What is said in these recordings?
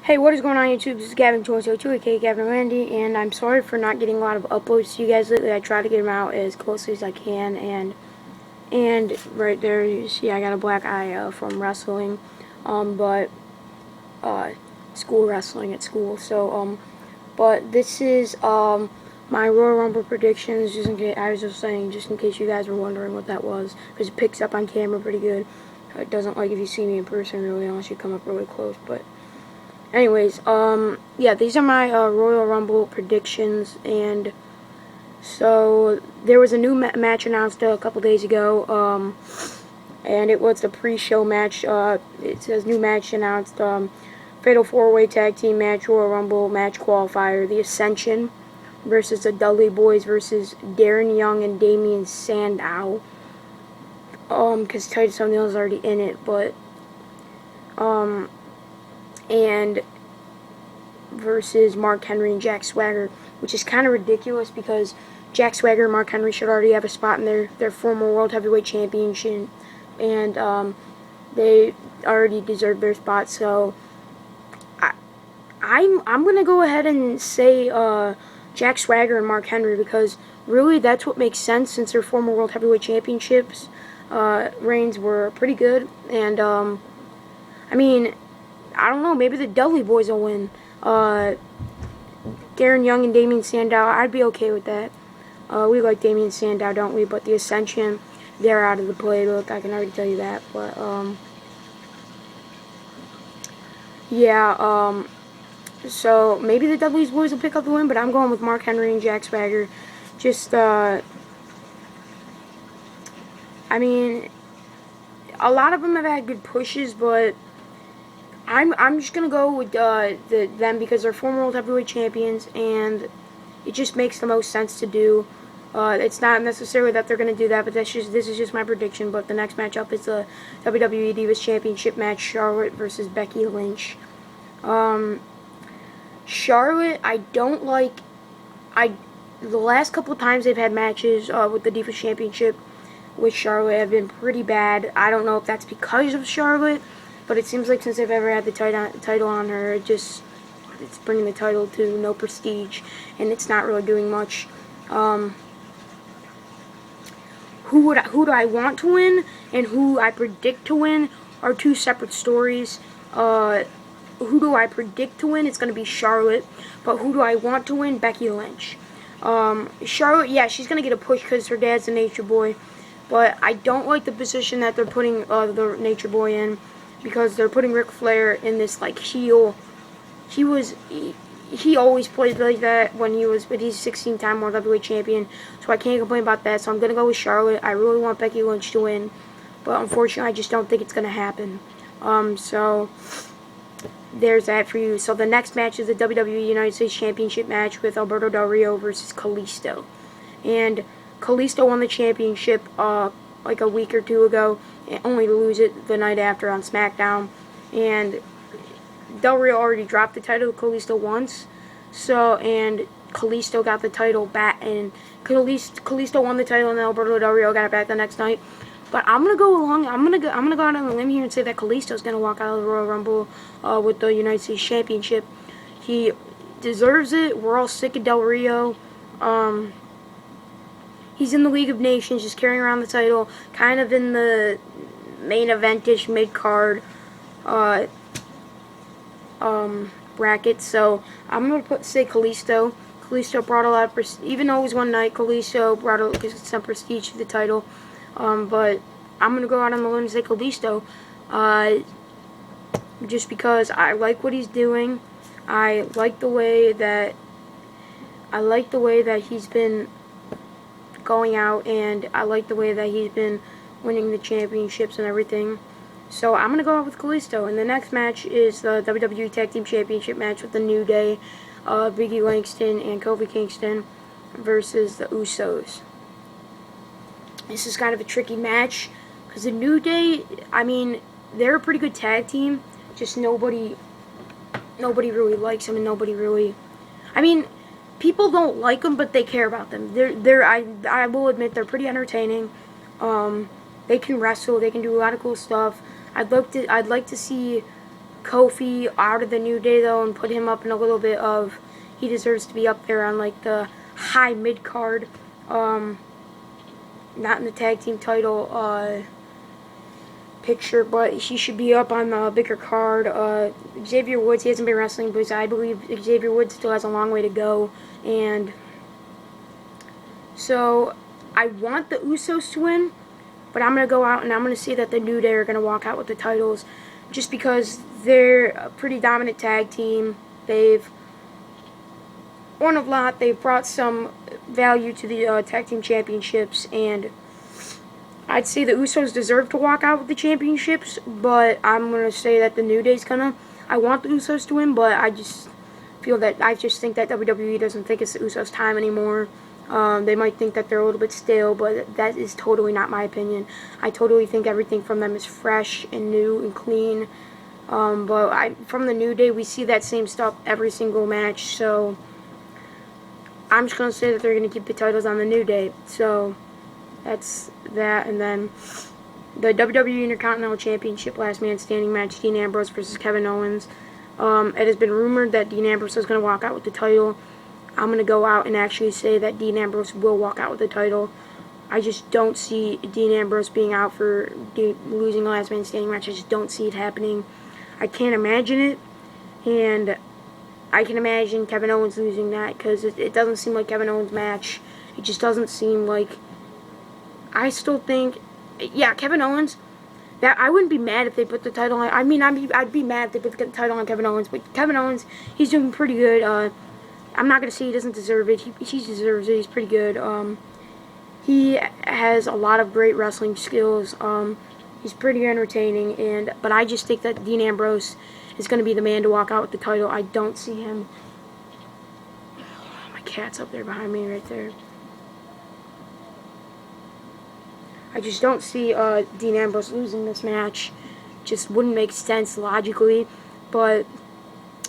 Hey, what is going on YouTube? This is Gavin 202, aka Gavin Randy, and I'm sorry for not getting a lot of uploads to you guys lately. I try to get them out as closely as I can, and right there you see I got a black eye from wrestling, but school wrestling at school. So but this is my Royal Rumble predictions. Just in case I was just saying, just in case you guys were wondering what that was, because it picks up on camera pretty good. It doesn't like if you see me in person really, unless you come up really close, but. Anyways, yeah, these are my Royal Rumble predictions, and so there was a new match announced a couple days ago, and it was the pre-show match. It says new match announced, Fatal 4-Way Tag Team match, Royal Rumble match qualifier, the Ascension versus the Dudley Boyz versus Darren Young and Damien Sandow, because Titus O'Neil is already in it, but, and versus Mark Henry and Jack Swagger, which is kind of ridiculous because Jack Swagger and Mark Henry should already have a spot in their former World Heavyweight Championship, and they already deserve their spot. So I'm gonna go ahead and say Jack Swagger and Mark Henry, because really that's what makes sense, since their former World Heavyweight Championships reigns were pretty good, and I mean, I don't know, maybe the Dudley Boyz will win. Darren Young and Damien Sandow, I'd be okay with that. We like Damien Sandow, don't we? But the Ascension, they're out of the playbook, I can already tell you that. But, yeah, so maybe the Dudley Boyz will pick up the win, but I'm going with Mark Henry and Jack Swagger. Just, I mean, a lot of them have had good pushes, but I'm just gonna go with them because they're former World Heavyweight Champions, and it just makes the most sense to do. It's not necessarily that they're gonna do that, but this is just my prediction. But the next matchup is the WWE Divas Championship match: Charlotte versus Becky Lynch. Charlotte, I don't like. The last couple of times they've had matches with the Divas Championship with Charlotte have been pretty bad. I don't know if that's because of Charlotte, but it seems like since they've ever had the title on her, it's bringing the title to no prestige, and it's not really doing much. Who do I want to win and who I predict to win are two separate stories. Who do I predict to win? It's going to be Charlotte, but who do I want to win? Becky Lynch. Charlotte, yeah, she's going to get a push because her dad's a Nature Boy, but I don't like the position that they're putting the Nature Boy in, because they're putting Ric Flair in this like heel. He always played like that when he's 16-time World Heavyweight Champion, so I can't complain about that. So I'm gonna go with Charlotte. I really want Becky Lynch to win, but unfortunately I just don't think it's gonna happen. So there's that for you. So the next match is the WWE United States Championship match with Alberto Del Rio versus Kalisto, and Kalisto won the championship like a week or two ago, only to lose it the night after on SmackDown. And Del Rio already dropped the title to Kalisto once, and Kalisto got the title back, and Kalisto won the title, and Alberto Del Rio got it back the next night. But I'm gonna go out on a limb here and say that Kalisto's gonna walk out of the Royal Rumble with the United States Championship. He deserves it. We're all sick of Del Rio. He's in the League of Nations, just carrying around the title, kind of in the main event-ish, mid-card bracket. So I'm going to say Kalisto. Kalisto brought a lot of prestige. Even though it was one night, Kalisto brought some prestige to the title. But I'm going to go out on the limb and say Kalisto. Just because I like what he's doing. I like the way that he's been going out, and I like the way that he's been winning the championships and everything. So I'm going to go out with Kalisto. And the next match is the WWE Tag Team Championship match with the New Day, Biggie Langston and Kofi Kingston versus the Usos. This is kind of a tricky match because the New Day, I mean, they're a pretty good tag team, just nobody really likes them, and nobody really, I mean, people don't like them, but they care about them. I will admit they're pretty entertaining. They can wrestle. They can do a lot of cool stuff. I'd like to see Kofi out of the New Day, though, and put him up in a little bit of... He deserves to be up there on, like, the high mid-card. Not in the tag team title picture, but he should be up on the bigger card. Xavier Woods, he hasn't been wrestling, but I believe Xavier Woods still has a long way to go. And so I want the Usos to win, but I'm going to go out and I'm going to say that the New Day are going to walk out with the titles just because they're a pretty dominant tag team. They've won a lot. They've brought some value to the tag team championships, and I'd say the Usos deserve to walk out with the championships, but I'm going to say that the New Day's going to. I want the Usos to win, but I just think that WWE doesn't think it's the Usos' time anymore. They might think that they're a little bit stale, but that is totally not my opinion. I totally think everything from them is fresh and new and clean. But from the New Day, we see that same stuff every single match, so I'm just going to say that they're going to keep the titles on the New Day. So that's that. And then the WWE Intercontinental Championship last man standing match, Dean Ambrose versus Kevin Owens. It has been rumored that Dean Ambrose is going to walk out with the title. I'm going to go out and actually say that Dean Ambrose will walk out with the title. I just don't see Dean Ambrose being out for losing the last man standing match. I just don't see it happening. I can't imagine it. And I can imagine Kevin Owens losing that because it doesn't seem like Kevin Owens' match. It just doesn't seem like... I still think... Yeah, Kevin Owens, that I wouldn't be mad if they put the title on... I mean, I'd be mad if they put the title on Kevin Owens, but Kevin Owens, he's doing pretty good. I'm not going to say he doesn't deserve it. He deserves it. He's pretty good. He has a lot of great wrestling skills. He's pretty entertaining, but I just think that Dean Ambrose is going to be the man to walk out with the title. I don't see him. My cat's up there behind me right there. I just don't see Dean Ambrose losing this match. Just wouldn't make sense logically. But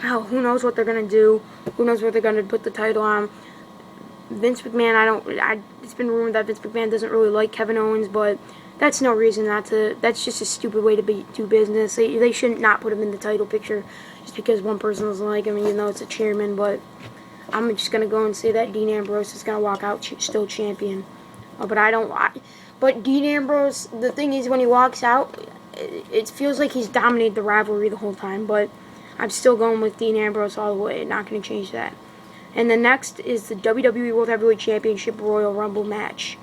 who knows what they're going to do. Who knows what they're going to put the title on. Vince McMahon, it's been rumored that Vince McMahon doesn't really like Kevin Owens, but that's no reason not to. That's just a stupid way to do business. They shouldn't not put him in the title picture just because one person doesn't like him, even though it's a chairman. But I'm just going to go and say that Dean Ambrose is going to walk out still champion. But Dean Ambrose, the thing is, when he walks out, it feels like he's dominated the rivalry the whole time. But I'm still going with Dean Ambrose all the way. Not going to change that. And the next is the WWE World Heavyweight Championship Royal Rumble match.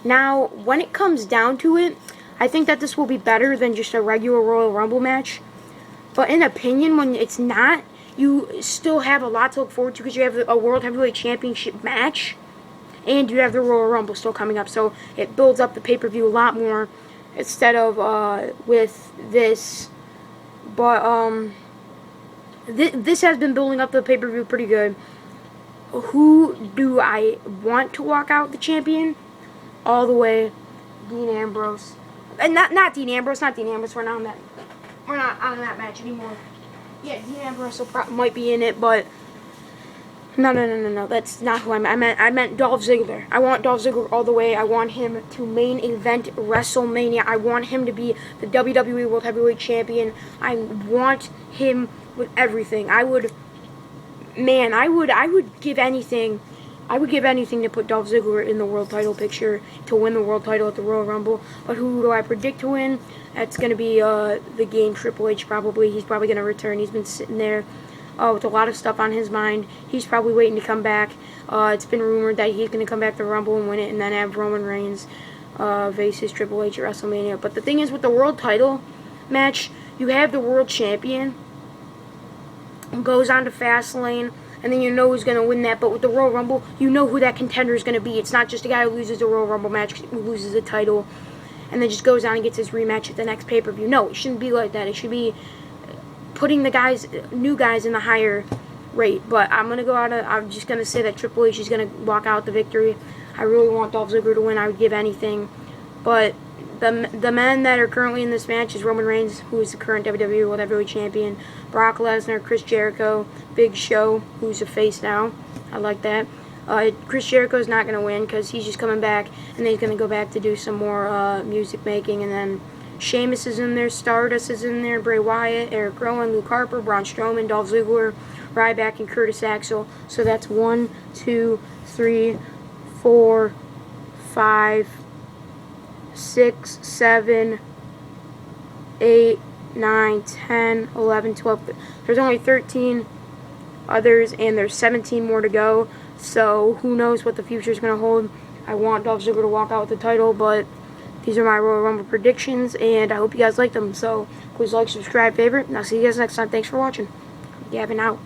Now, when it comes down to it, I think that this will be better than just a regular Royal Rumble match. But in opinion, when it's not, you still have a lot to look forward to because you have a World Heavyweight Championship match. And you have the Royal Rumble still coming up. So it builds up the pay-per-view a lot more instead of with this. But this has been building up the pay-per-view pretty good. Who do I want to walk out the champion? All the way, Dean Ambrose. And not Dean Ambrose. We're not on that match anymore. Yeah, Dean Ambrose might be in it, but no. That's not who I meant. I meant Dolph Ziggler. I want Dolph Ziggler all the way. I want him to main event WrestleMania. I want him to be the WWE World Heavyweight Champion. I want him with everything. I would give anything. I would give anything to put Dolph Ziggler in the world title picture to win the world title at the Royal Rumble. But who do I predict to win? That's going to be the game Triple H probably. He's probably going to return. He's been sitting there with a lot of stuff on his mind. He's probably waiting to come back. It's been rumored that he's going to come back to Rumble and win it and then have Roman Reigns versus Triple H at WrestleMania. But the thing is, with the world title match, you have the world champion goes on to Fastlane, and then you know who's going to win that. But with the Royal Rumble, you know who that contender is going to be. It's not just a guy who loses the Royal Rumble match, who loses the title, and then just goes on and gets his rematch at the next pay-per-view. No, it shouldn't be like that. It should be putting the new guys in the higher rate. But I'm just going to say that Triple H is going to walk out the victory. I really want Dolph Ziggler to win. I would give anything. But the men that are currently in this match is Roman Reigns, who is the current WWE World Heavyweight Champion, Brock Lesnar, Chris Jericho, Big Show, who's a face now. I like that. Chris Jericho's not going to win because he's just coming back, and then he's going to go back to do some more music making, and then Sheamus is in there, Stardust is in there, Bray Wyatt, Eric Rowan, Luke Harper, Braun Strowman, Dolph Ziggler, Ryback, and Curtis Axel. So that's 1, 2, 3, 4, 5, 6, 7, 8, 9, 10, 11, 12. There's only 13 others, and there's 17 more to go. So who knows what the future is going to hold. I want Dolph Ziggler to walk out with the title, but these are my Royal Rumble predictions, and I hope you guys like them. So please like, subscribe, favorite, and I'll see you guys next time. Thanks for watching. Gavin out.